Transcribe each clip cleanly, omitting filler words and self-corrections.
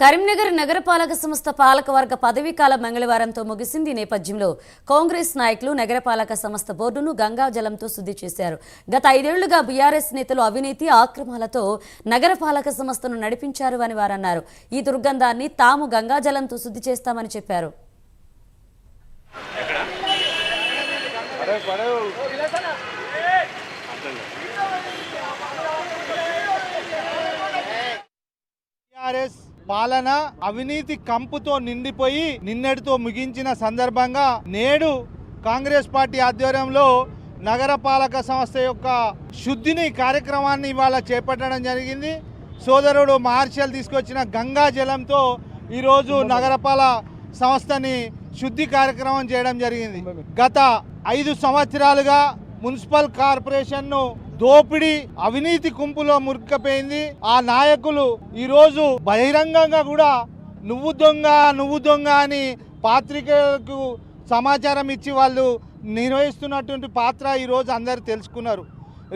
కరీంనగర్ నగరపాలక సంస్థ పాలకవర్గ పదవీకాలం మంగళవారంతో ముగిసింది. నేపథ్యంలో కాంగ్రెస్ నాయకులు నగరపాలక సంస్థ బోర్డును గంగాజలంతో శుద్ధి చేశారు. గత 5 ఏళ్లుగా బీఆర్ఎస్ నేతలు అవినీతి ఆక్రమణలతో నగరపాలక సంస్థను నడిపించారు అని వారన్నారు. ఈ దుర్గంధాన్ని తాము గంగాజలంతో శుద్ధి చేస్తామని చెప్పారు. పాలన అవినీతి కంపుతో నిండిపోయి నిన్నటితో ముగించిన సందర్భంగా నేడు కాంగ్రెస్ పార్టీ ఆధ్వర్యంలో నగరపాలక సంస్థ యొక్క శుద్ధిని కార్యక్రమాన్ని ఇవాళ చేపట్టడం జరిగింది. సోదరుడు మార్షల్ తీసుకొచ్చిన గంగా జలంతో ఈరోజు నగరపాలక సంస్థని శుద్ధి కార్యక్రమం చేయడం జరిగింది. గత 5 సంవత్సరాలుగా మున్సిపల్ కార్పొరేషన్ను దోపిడీ అవినీతి కుంపులో మురుక్కుపోయింది. ఆ నాయకులు ఈరోజు బహిరంగంగా కూడా నువ్వు దొంగ అని పాత్రికేయులకు సమాచారం ఇచ్చి వాళ్ళు నిర్వహిస్తున్నటువంటి పాత్ర ఈరోజు అందరూ తెలుసుకున్నారు.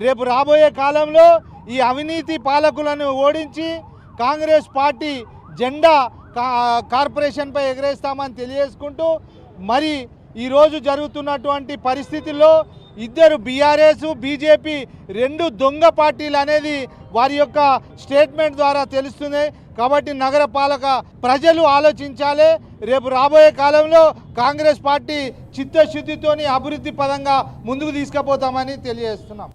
రేపు రాబోయే కాలంలో ఈ అవినీతి పాలకులను ఓడించి కాంగ్రెస్ పార్టీ జెండా కార్పొరేషన్పై ఎగరేస్తామని తెలియజేసుకుంటూ, మరి ఈరోజు జరుగుతున్నటువంటి పరిస్థితుల్లో ఇద్దరు బీఆర్ఎస్ బీజేపీ 2 దొంగ పార్టీలు అనేది వారి యొక్క స్టేట్మెంట్ ద్వారా తెలుస్తుంది. కాబట్టి నగరపాలక ప్రజలు ఆలోచించాలి. రేపు రాబోయే కాలంలో కాంగ్రెస్ పార్టీ చిత్తశుద్ధితోని అభివృద్ధి పదంగా ముందుకు తీసుకుపోతామని తెలియజేస్తున్నాం.